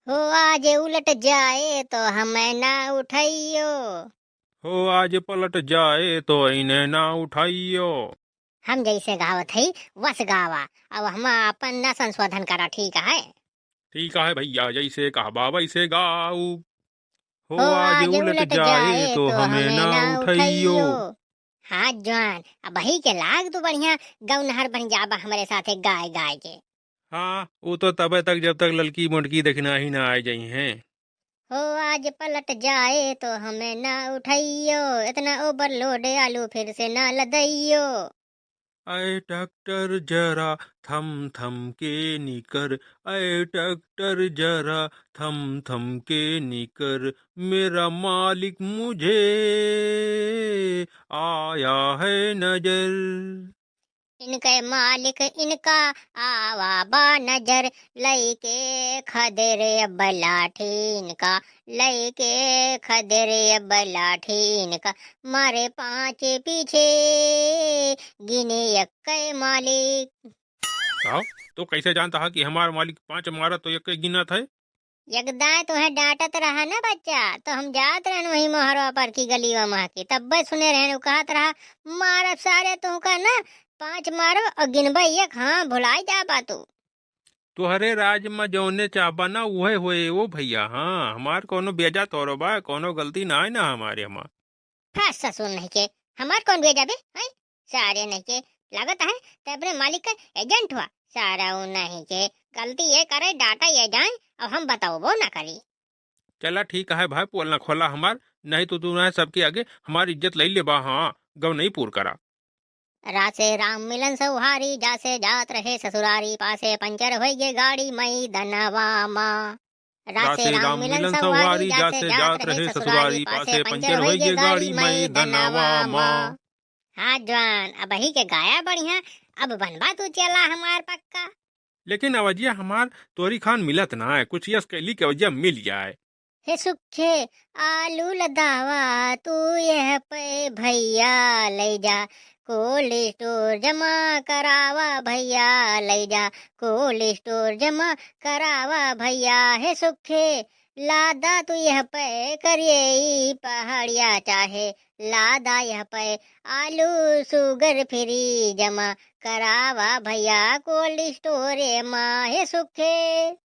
हो आज उलट जाए तो हमें ना उठाइयो। हो आज पलट जाए तो इन्हें ना उठाइयो। हम जैसे गावत हई वस गावा। अब हम अपन ना संशोधन करा, ठीक है। ठीक है भैया, जैसे कहा वैसे गाऊ। हो हो आज आज उलट उलट जाए जाए तो तो हमें हमें ना ना उठाइयो। उठाइयो। हाँ जवान, अब वही के लाग तो बढ़िया गौनहर बन जाबा हमारे साथे गाय गाय के। हाँ, वो तो तबे तक जब तक ललकी मुटकी देखना ही ना आ जाई हैं। हो आज पलट जाए तो हमें ना उठाइयो, इतना ओवरलोड आलू फिर से ना लदइयो। अय ट्रैक्टर जरा थम थम के निकर, अय ट्रैक्टर जरा थम थम के निकर, मेरा मालिक मुझे आया है नजर। इनके मालिक इनका आवा बा नजर, लईके खदेरे बलाठी इनका, लईके खदेरे बलाठी इनका, मारे पाँच पीछे गिने यक्के मालिक। साहब, तो कैसे जानता है कि हमारा मालिक पांच मारा तो एक गिनत है? यगदाय तुम्हें डांटत रहा ना बच्चा, तो हम जात रहन वही मोहरवा पर की गलीवा माँ की, तब बस सुने रहन कहत रहा मारब सारे तुमका ना, पाँच मारो और गिनबा एक, हाँ भुलाई जा पातू। तुहरे राज में जौने चाहबा ना उहे होए वो भैया। हाँ, हमार कोनो बेजा तोरो बा, कोनो गलती ना है ना हमारे हमार। हाँ ससुर नहीं के, हमार कौन भेजा बे हैं? सारे नहीं के लागत है ते अपने मालिक का एजेंट हुआ। सारा उ नहीं के गलती ये करे डाटा ये जाए, अब हम बताओ वो ना करी। चला ठीक है भाई, पोलना खोला हमार। नहीं तो तू ना सबके आगे हमारी इज्जत ले ले बा। हाँ, गव नहीं पूर करा। रासे राम मिलन सौहारी, जासे जात रहे ससुरारी, पासे पंचर होई गे गाड़ी मई धनवा माँ। रासे रासे राम राम मिलन मिलन सौहारी, सवारी, जासे जासे जात जात रहे रहे ससुरारी, ससुरारी, पासे पासे पंचर पंचर होई होई गे गे गाड़ी गाड़ी मई मई धनवा धनवा माँ। माँ। हाँ जवान, अब ही के गाया बढ़िया। अब बनवा तू चला हमार पक्का। लेकिन अवजिया हमार तोरी खान मिलत ना है, कुछ यस कैली के वजह मिल जाए। हे सुखे आलू लदावा, तू यह पे भैया ले जा, कोल्ड स्टोर जमा करावा भैया ले जा, कोल्ड स्टोर जमा करावा भैया। हे सुखे लादा तू यह पे करिए ई पहाड़िया चाहे, लादा यह पे आलू सुगर फ्री जमा करावा भैया कोल्ड स्टोर माँ। हे सुखे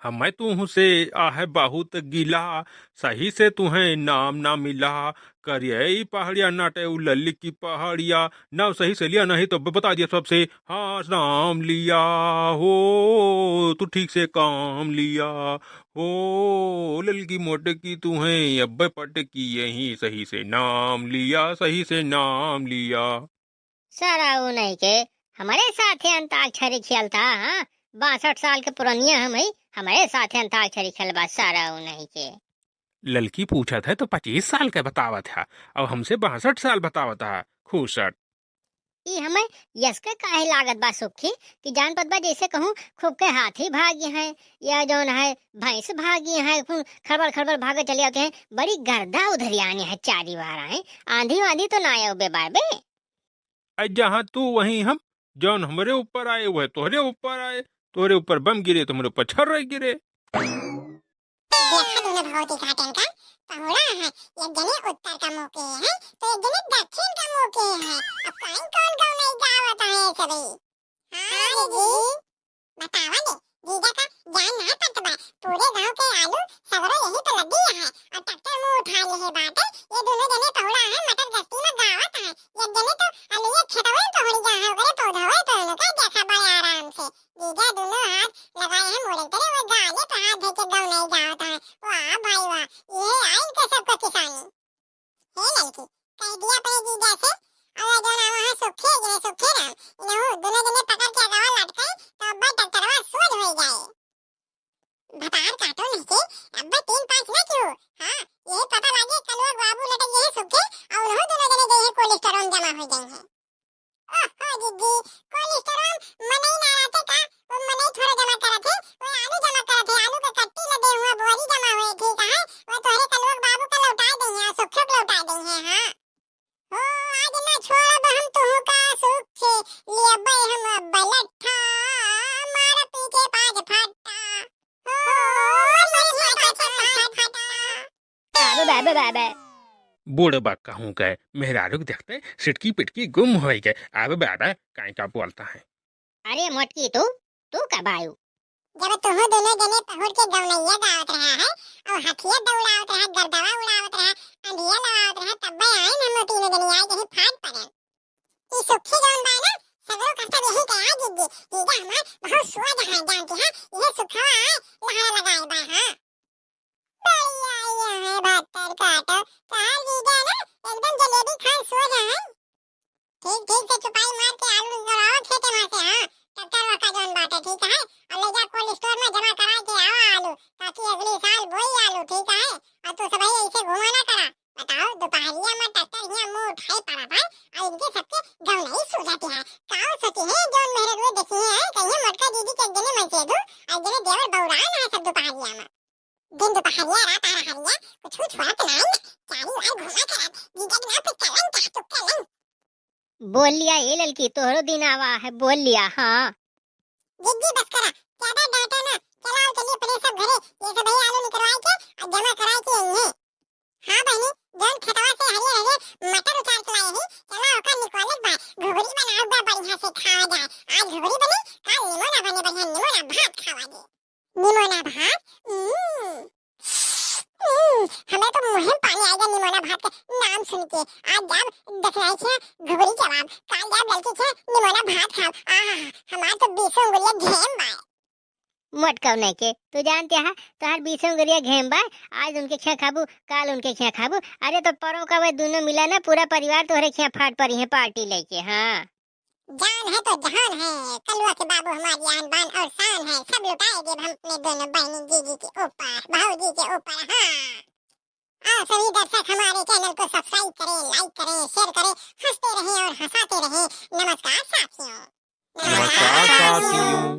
हमें तू से आहे बहुत गिला, सही से तुम्हें नाम ना मिला। करिए ई पहाड़िया नाटे उ लल्ली की पहाड़िया, नाम सही से लिया नहीं तो बता दिया सबसे। हाँ, नाम लिया हो, तू ठीक से काम लिया हो, ललकी मोटकी तुम्हें अब पटकी, यही सही से नाम लिया, सही से नाम लिया। सारा वो नहीं के हमारे साथे अंताक्षरी खेलता। हाँ 62 साल के पुरानिया हम ही, हमारे साथे अंताक्षरी खेलबा सारा वो नहीं के। ललकी पूछा था तो 25 साल का बतावा था, अब हमसे 62 साल बतावा था। खूसट। ई हमें यस के काहे लागत बा सुखी, कि जान पत बा जैसे कहूँ खूब के हाथी भागी हैं, या जौन है भैंस भागी हैं, खड़बड़ खड़बड़ भागे चले आते हैं, बड़ी गर्दा उधर आने है चारी वारा है। आंधी वांधी तो ना आया बे बार बे। आज जहाँ तू वहीं हम, जौन हमरे ऊपर आए वह तोहरे ऊपर आए, तोहरे ऊपर बम गिरे तो मेरे ऊपर छर्रे गिरे। देखा तूने भगवती घाटन का पहुड़ा है, एक जने उत्तर का मुंह किए हैं तो एक जने दक्षिण का मुंह किए हैं। अब कहीं कौन कौन नहीं गावत है सभी। हाँ रे जी बतावा दे, जीजा का जान ना पटवा, पूरे गांव के आलू सगरो यही तो लगी है और ट्रैक्टर मुंह उठा ले है बात है। ये दोनों जने पहुड़ा है मटर गश्ती में गावत है, एक जने तो आलू ये खेतवे तो हड़ी जा है करे पौधा है तो इनका देखा बड़े आराम से। जीजा दोनों हाथ लगाए हैं मोरे तेरे वो गाले पे हाथ धके गाँव नहीं जावत है। वाह भाई वाह, ये आई के सबका किसानी है लड़की कह दिया पे जीजा से। और जो ना वहां सुखे जने सुखे राम इन्हों दोनों जने पकड़ के गावा लटकाए तो अब ट्रैक्टरवा सोज हो जाए। भतार काटो नहीं के अब 3-5 ना क्यों। हाँ यही पता लगे कलवा बाबू लटे यही सुखे और उन्हों दोनों जने गए कोलेस्ट्रॉल जमा हो जाएंगे। ओह दीदी कोलेस्ट्रॉल मने ही ना रहते का, वो मने ही थोड़ा जमा करा थे, वो आलू जमा करा थे, आलू के कट्टी लदे हुआ बोरी जमा हुए ठीक है, वो तोहरे कलवा बाबू का लौटा देंगे और सुखे को लौटा देंगे। हाँ हो आज ना छोड़ब हम तुहु का सुख से, लियबै हम बलट्ठा मार पीछे पाज फट्टा। हो अबे बाबे बूढ़बा कहूँ गए मेहरारू के देखते सिटकी पिटकी गुम हो गए। अब बाबा काहे का बोलता है। अरे मोटकी तू कब आयु? जब तुम दोनों जने पहुंच के गौनैया गावत रहा है और हथिया दौड़ावत रहा, गरदवा उड़ावत रहा, अंधिया लगावत रहा, तब आए हम तीनों जने आए जही फाट पड़े। ई सुखी जौन बा ना सगरो का सब यही कहा जीजा हमार बहुत सोच है जानती है, ये सुखवा है लहरा लगाए बा। हां भैया ये है भातर काटो कहा जीजा ना एकदम जलेबी खाए सो जाए। ठीक ठीक से चुपाई मार के आलू गराओ खेते में से। हां टक्कर वाका जौन बात है ठीक है, और ले जा कोल्ड स्टोर में जमा करा के आवा आलू, ताकि अगले साल बोई आलू ठीक है। और तू सब ऐसे घुमा ना करा। बताओ दोपहरिया में ट्रैक्टर हिया मुंह उठाए पड़ा भाई और इनके सबके गाँव नहीं सो जाती है। काओ सोची है जौन मेरे रुए देखी है कहीं मोटका दीदी के जने मन से दू और जने देवर बौरा ना सब दोपहरिया में। दिन दोपहरिया रात आ हरिया कुछ छुआ तो नहीं चारी वार घुमा करा जीजा के ना पे कलन का तो कलन। बोल लिया ये लड़की तोहरो दिन आवा है बोल लिया। हाँ जिद्दी बस करा ज्यादा डांटा ना। चलाओ चलिए पहले सब घरे ये सब भैया आलू निकलवाए के और जमा कराए के इन्हें। हां बहनी जौन खतवा से हरे हरे मटर उतार के लाए ही चला ओकर निकालत बा घुघरी बनाओ बा बढ़िया से खावा जाए। आज घुघरी बनी कल निमोना बने बढ़िया निमोना भात खावा दे। निमोना भात हमें तो मुंह में पानी आएगा निमोना भात का नाम सुन के। आज जब दखलाई छे घुघरी जवाब काल जब गलती छे निमोना भात खाओ। आहा हमार तो 20 उंगलियां घेम बा। मोटका नहीं के तू जानते है तोहर 20 उंगलियां घेम बा। आज उनके खिया खाबू काल उनके खिया खाबू। अरे तो परों का वे दोनों मिला ना पूरा परिवार तोहरे खिया फाट पड़ी है पार्टी लेके। हाँ जान है तो जहान है, कलुआ के बाबू हमारी आन बान और शान है। सब लुटाएंगे हम अपने दोनों बहनी जीजी के ऊपर भाऊजी के ऊपर। हाँ और सभी दर्शक हमारे चैनल को सब्सक्राइब करें, लाइक करें, शेयर करें, हंसते रहें और हंसाते रहें। नमस्कार साथियों। नमस्कार साथियों।